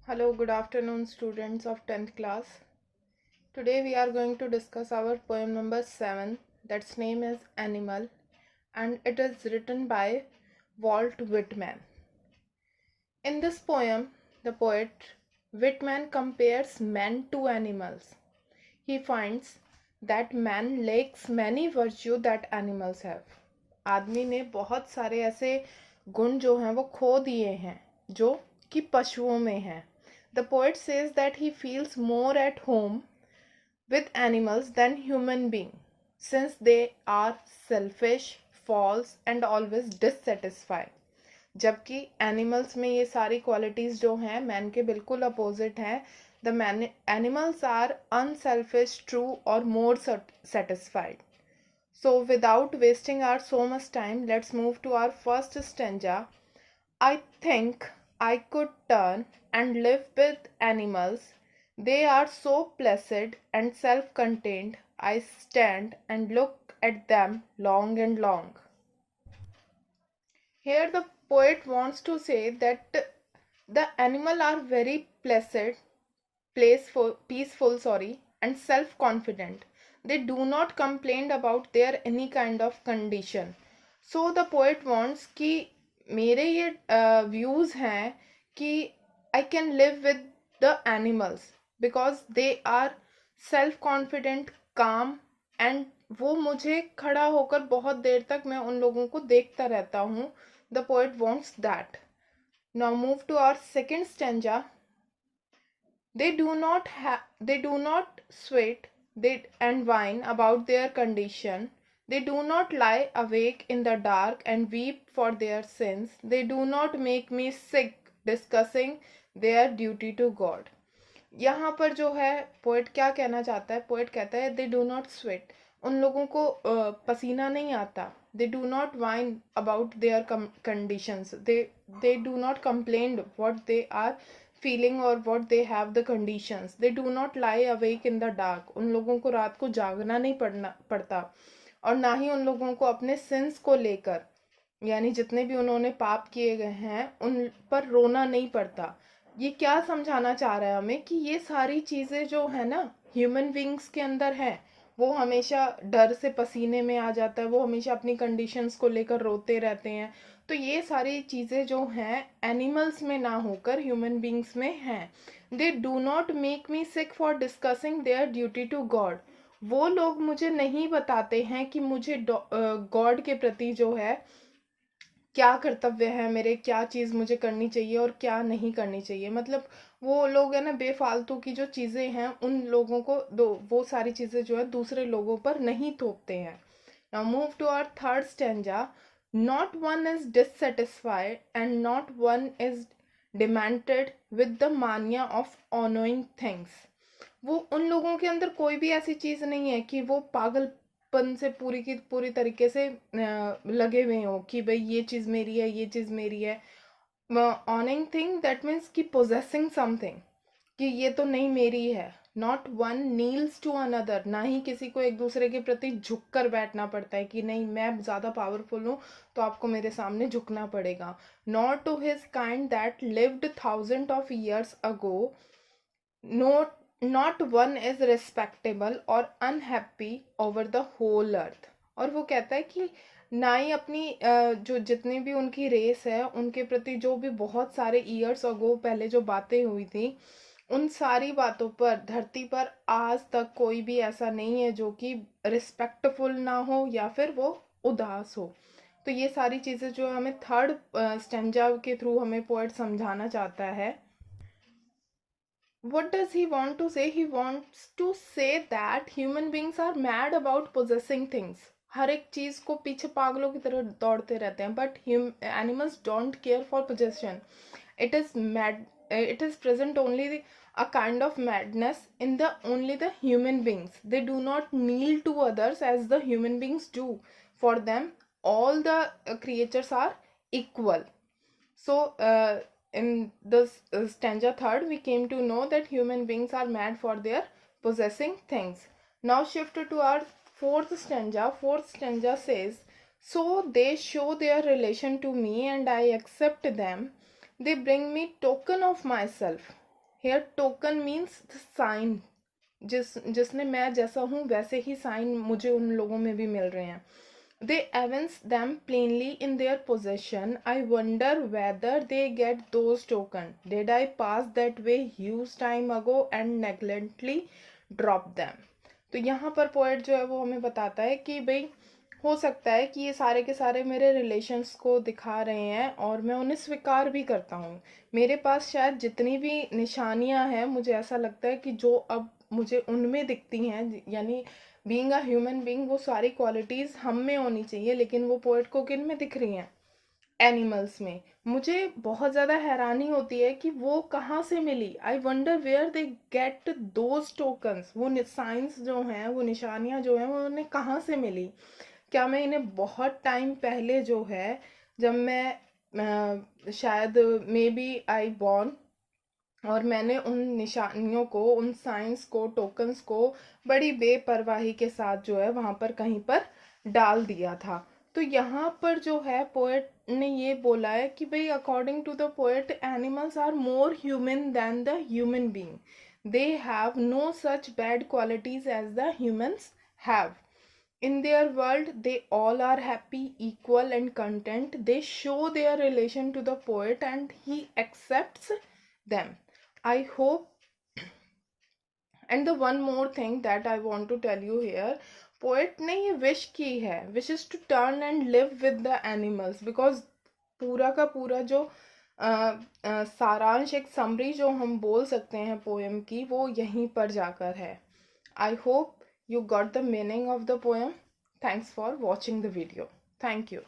Hello, good afternoon, students of 10th class. Today we are going to discuss our poem number 7, that's name is Animal, and it is written by Walt Whitman. In this poem, the poet Whitman compares men to animals. He finds that man lacks many virtues that animals have. आदमी ने बहुत सारे ऐसे गुण जो हैं वो खो दिए हैं जो कि पशुओं में हैं. The poet says that he feels more at home with animals than human being since they are selfish, false and always dissatisfied. जबकि एनिमल्स में ये सारी क्वालिटीज़ जो हैं मैन के बिल्कुल अपोजिट हैं. The animals are unselfish, true और more satisfied. So without wasting our so much time, let's move to our first stanza. I think I could turn and live with animals. They are so placid and self-contained. I stand and look at them long and long. Here the poet wants to say that the animal are very placid, peaceful, and self-confident. They do not complain about their any kind of condition. So the poet wants कि मेरे ये views हैं कि I can live with the animals because they are self-confident, calm and वो मुझे खड़ा होकर बहुत देर तक मैं उन लोगों को देखता रहता हूँ. The poet wants that. Now move to our second stanza. They do not sweat and whine about their condition. They do not lie awake in the dark and weep for their sins. They do not make me sick discussing their duty to God. यहाँ पर जो है poet क्या कहना चाहता है. Poet कहता है दे डू नॉट स्वेट, उन लोगों को पसीना नहीं आता. They do not whine about their conditions. They do not complain what they are feeling और what they have the conditions. They do not lie awake in the dark, उन लोगों को रात को जागना नहीं पड़ता और ना ही उन लोगों को अपने सिंस को लेकर यानी जितने भी उन्होंने पाप किए गए हैं उन पर रोना नहीं पड़ता. ये क्या समझाना चाह रहा है हमें कि ये सारी चीज़ें जो है ना ह्यूमन बींग्स के अंदर है. वो हमेशा डर से पसीने में आ जाता है, वो हमेशा अपनी कंडीशंस को लेकर रोते रहते हैं. तो ये सारी चीज़ें जो हैं एनिमल्स में ना होकर ह्यूमन बींग्स में हैं. They do not make me sick for discussing their duty to God. वो लोग मुझे नहीं बताते हैं कि मुझे गॉड के प्रति जो है क्या कर्तव्य है मेरे, क्या चीज़ मुझे करनी चाहिए और क्या नहीं करनी चाहिए. मतलब वो लोग है ना बेफालतू की जो चीज़ें हैं उन लोगों को वो सारी चीज़ें जो है दूसरे लोगों पर नहीं थोपते हैं. Now move to our third stanza. Not one is dissatisfied and not one is demented with the mania of knowing things. वो उन लोगों के अंदर कोई भी ऐसी चीज़ नहीं है कि वो पागलपन से पूरी की पूरी तरीके से लगे हुए हो कि भाई ये चीज़ मेरी है, ये चीज़ मेरी है. owning thing that means कि possessing something, कि ये तो नहीं मेरी है. Not one kneels to another, ना ही किसी को एक दूसरे के प्रति झुक कर बैठना पड़ता है कि नहीं मैं ज़्यादा पावरफुल हूँ तो आपको मेरे सामने झुकना पड़ेगा. Not to his kind that lived thousand of years ago. Not one is respectable और unhappy over the whole earth. और वो कहता है कि ना ही अपनी जो जितनी भी उनकी रेस है उनके प्रति जो भी बहुत सारे ईयर्स अगो पहले जो बातें हुई थी उन सारी बातों पर धरती पर आज तक कोई भी ऐसा नहीं है जो कि रिस्पेक्टफुल ना हो या फिर वो उदास हो. तो ये सारी चीज़ें जो हमें थर्ड स्टैंजा के थ्रू हमें पोएट समझाना चाहता है. What does he want to say? He wants to say that human beings are mad about possessing things. हर एक चीज़ को पीछे पागलों की तरह दौड़ते रहते हैं. But animals don't care for possession. It is mad. It is present only a kind of madness in the only the human beings. They do not kneel to others as the human beings do. For them, all the creatures are equal. So, in this stanza third, we came to know that human beings are mad for their possessing things. Now shift to our fourth stanza. Fourth stanza says, so they show their relation to me and I accept them. They bring me token of myself. Here token means sign, जिसने मैं जैसा हूँ वैसे ही sign मुझे उन लोगों में भी मिल रहे हैं. They evince them plainly in their possession. I wonder whether they get those tokens. Did I pass that way huge time ago and negligently drop them? तो यहाँ पर पोएट जो है वो हमें बताता है कि भाई हो सकता है कि ये सारे के सारे मेरे रिलेशंस को दिखा रहे हैं और मैं उन्हें स्वीकार भी करता हूँ. मेरे पास शायद जितनी भी निशानियाँ हैं, मुझे ऐसा लगता है कि जो अब मुझे उनमें दिखती हैं, यानी बीइंग अ ह्यूमन बीइंग, वो सारी क्वालिटीज़ हम में होनी चाहिए, लेकिन वो पोएट को किन में दिख रही हैं? एनिमल्स में. मुझे बहुत ज़्यादा हैरानी होती है कि वो कहाँ से मिली. I wonder where they get those tokens. वो साइंस जो हैं, वो निशानियाँ जो हैं, वो उन्हें कहाँ से मिली. क्या मैं इन्हें बहुत टाइम पहले जो है, जब मैं शायद मे बी आई बॉर्न, और मैंने उन निशानियों को, उन साइंस को, टोकन्स को बड़ी बेपरवाही के साथ जो है वहाँ पर कहीं पर डाल दिया था. तो यहाँ पर जो है पोएट ने ये बोला है कि भाई according to the poet animals are more human than the human being. They have no such bad qualities as the humans have. In their world, they all are happy, equal, and content. They show their relation to the poet and he accepts them. I hope. And the one more thing that I want to tell you here, poet ने ये wish की है, wishes to turn and live with the animals, because पूरा का पूरा जो सारांश, एक समरी जो हम बोल सकते हैं पोएम की, वो यहीं पर जाकर है. I hope you got the meaning of the poem. Thanks for watching the video. Thank you.